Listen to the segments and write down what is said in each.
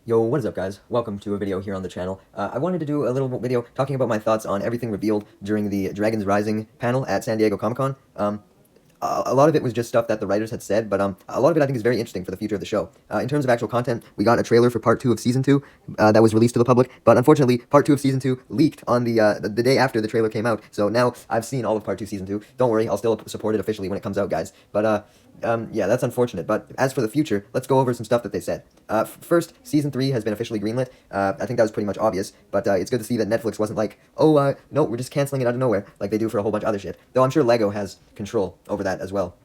Yo, what is up guys? Welcome to a video here on the channel. I wanted to do a little video talking about my thoughts on everything revealed during the Dragons Rising panel at San Diego Comic-Con. A lot of it was just stuff that the writers had said, but a lot of it I think is very interesting for the future of the show. In terms of actual content, we got a trailer for Part 2 of Season 2 that was released to the public, but unfortunately, Part 2 of Season 2 leaked on the day after the trailer came out, so now I've seen all of Part 2 Season 2. Don't worry, I'll still support it officially when it comes out, guys. But yeah, that's unfortunate. But as for the future, let's go over some stuff that they said. First, Season 3 has been officially greenlit. I think that was pretty much obvious, but it's good to see that Netflix wasn't like, oh, no, we're just canceling it out of nowhere, like they do for a whole bunch of other shit. Though I'm sure Lego has control over that as well.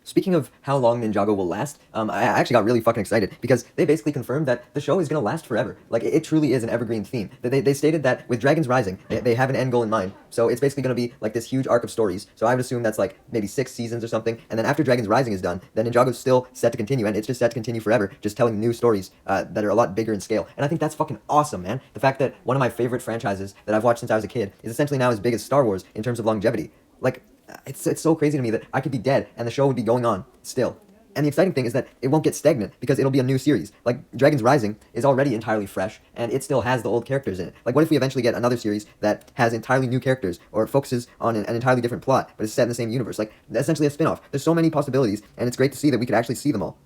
Speaking of how long Ninjago will last, I actually got really fucking excited because they basically confirmed that the show is going to last forever. Like, it truly is an evergreen theme. They stated that with Dragons Rising, they have an end goal in mind, so it's basically going to be like this huge arc of stories. So I would assume that's like maybe 6 seasons or something, and then after Dragons Rising is done, then Ninjago's still set to continue, and it's just set to continue forever, just telling new stories that are a lot bigger in scale. And I think that's fucking awesome, man. The fact that one of my favorite franchises that I've watched since I was a kid is essentially now as big as Star Wars in terms of longevity. Like, it's so crazy to me that I could be dead and the show would be going on still. And the exciting thing is that it won't get stagnant because it'll be a new series. Like, Dragons Rising is already entirely fresh, and it still has the old characters in it. Like, what if we eventually get another series that has entirely new characters, or focuses on an entirely different plot, but is set in the same universe? Like, essentially a spin-off. There's so many possibilities, and it's great to see that we could actually see them all.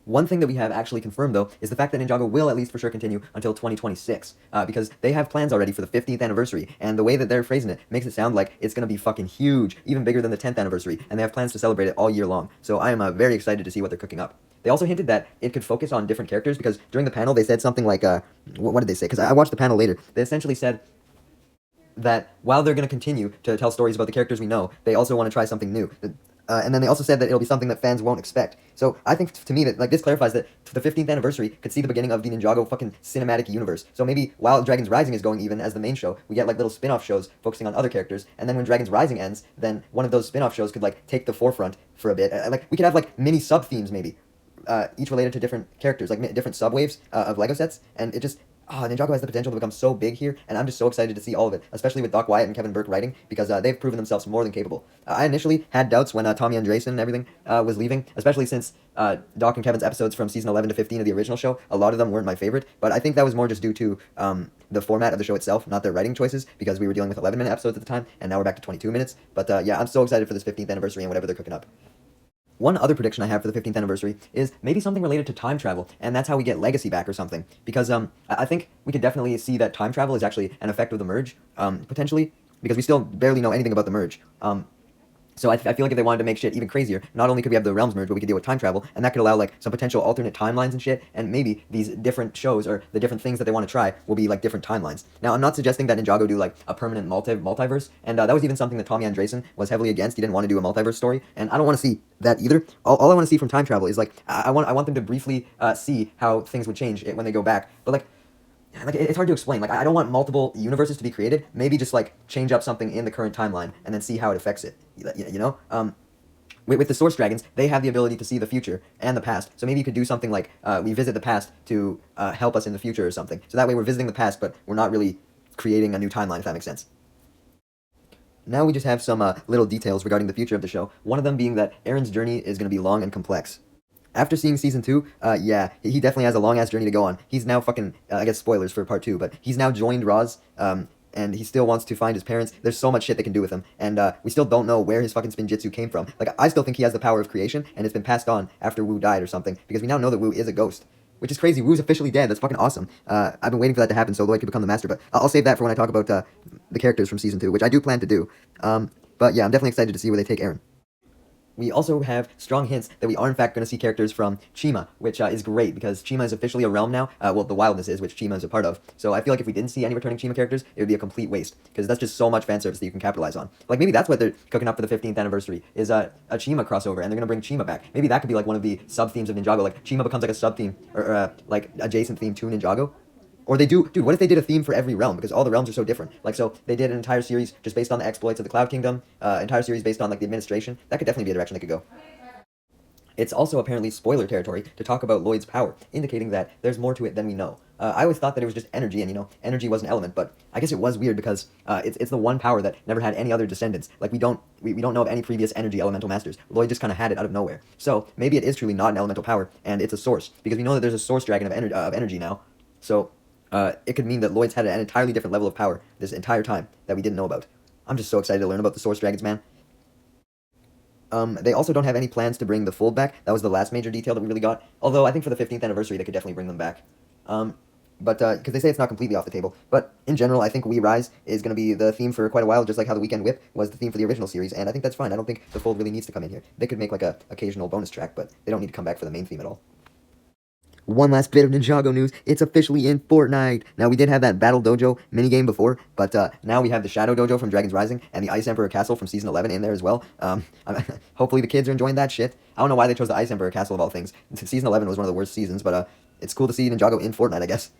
One thing that we have actually confirmed, though, is the fact that Ninjago will at least for sure continue until 2026, because they have plans already for the 15th anniversary, and the way that they're phrasing it makes it sound like it's going to be fucking huge, even bigger than the 10th anniversary, and they have plans to celebrate it all year long, so I am very excited to see what they're cooking up. They also hinted that it could focus on different characters, because during the panel they said something like, what did they say? Because I watched the panel later. They essentially said that while they're going to continue to tell stories about the characters we know, they also want to try something new. And then they also said that it'll be something that fans won't expect. So I think, to me, that like this clarifies that the 15th anniversary could see the beginning of the Ninjago fucking cinematic universe. So maybe while Dragons Rising is going even as the main show, we get like little spin-off shows focusing on other characters. And then when Dragons Rising ends, then one of those spin-off shows could like take the forefront for a bit. Like we could have like mini sub-themes maybe, each related to different characters, like different sub-waves of Lego sets. And it just... Ninjago has the potential to become so big here, and I'm just so excited to see all of it, especially with Doc Wyatt and Kevin Burke writing, because they've proven themselves more than capable. I initially had doubts when Tommy Andreasen and everything was leaving, especially since Doc and Kevin's episodes from season 11 to 15 of the original show, a lot of them weren't my favorite, but I think that was more just due to the format of the show itself, not their writing choices, because we were dealing with 11-minute episodes at the time, and now we're back to 22 minutes. But yeah, I'm so excited for this 15th anniversary and whatever they're cooking up. One other prediction I have for the 15th anniversary is maybe something related to time travel, and that's how we get Legacy back or something. Because I think we could definitely see that time travel is actually an effect of the merge, potentially, because we still barely know anything about the merge. So I feel like if they wanted to make shit even crazier, not only could we have the realms merge, but we could deal with time travel, and that could allow like some potential alternate timelines and shit, and maybe these different shows or the different things that they want to try will be like different timelines. Now, I'm not suggesting that Ninjago do like a permanent multiverse, and that was even something that Tommy Andreasen was heavily against. He didn't want to do a multiverse story, and I don't want to see that either. All I want to see from time travel is like I want them to briefly see how things would change when they go back, but like it's hard to explain. Like, I don't want multiple universes to be created. Maybe just, like, change up something in the current timeline and then see how it affects it. You know? With the Source Dragons, they have the ability to see the future and the past. So maybe you could do something like, we visit the past to help us in the future or something. So that way we're visiting the past, but we're not really creating a new timeline, if that makes sense. Now we just have some little details regarding the future of the show. One of them being that Aaron's journey is going to be long and complex. After seeing season 2, yeah, he definitely has a long-ass journey to go on. He's now fucking, I guess spoilers for part 2, but he's now joined Roz, and he still wants to find his parents. There's so much shit they can do with him, and we still don't know where his fucking spinjitzu came from. Like, I still think he has the power of creation, and it's been passed on after Wu died or something, because we now know that Wu is a ghost. Which is crazy. Wu's officially dead. That's fucking awesome. I've been waiting for that to happen so Lloyd could become the master, but I'll save that for when I talk about the characters from season 2, which I do plan to do. But yeah, I'm definitely excited to see where they take Aaron. We also have strong hints that we are in fact going to see characters from Chima, which is great because Chima is officially a realm now. Well, the Wildness is, which Chima is a part of. So I feel like if we didn't see any returning Chima characters, it would be a complete waste because that's just so much fan service that you can capitalize on. Like maybe that's what they're cooking up for the 15th anniversary is a Chima crossover, and they're going to bring Chima back. Maybe that could be like one of the sub themes of Ninjago. Like Chima becomes like a sub theme or like adjacent theme to Ninjago. Or they do, dude, what if they did a theme for every realm? Because all the realms are so different. Like, so they did an entire series just based on the exploits of the Cloud Kingdom, entire series based on, like, the administration. That could definitely be a direction they could go. It's also apparently spoiler territory to talk about Lloyd's power, indicating that there's more to it than we know. I always thought that it was just energy, and energy was an element, but I guess it was weird because it's the one power that never had any other descendants. Like we don't know of any previous energy elemental masters. Lloyd just kind of had it out of nowhere. So maybe it is truly not an elemental power, and it's a source because we know that there's a source dragon of energy now. So it could mean that Lloyd's had an entirely different level of power this entire time that we didn't know about. I'm just so excited to learn about the source dragons, man. They also don't have any plans to bring the fold back. That was the last major detail that we really got. Although I think for the 15th anniversary, they could definitely bring them back. But because they say it's not completely off the table. But in general, I think We Rise is going to be the theme for quite a while, just like how the Weekend Whip was the theme for the original series. And I think that's fine. I don't think the fold really needs to come in here. They could make like a occasional bonus track, but they don't need to come back for the main theme at all. One last bit of Ninjago news. It's officially in Fortnite. Now, we did have that Battle Dojo minigame before, but now we have the Shadow Dojo from Dragon's Rising and the Ice Emperor Castle from Season 11 in there as well. Hopefully the kids are enjoying that shit. I don't know why they chose the Ice Emperor Castle of all things. Season 11 was one of the worst seasons, but it's cool to see Ninjago in Fortnite, I guess.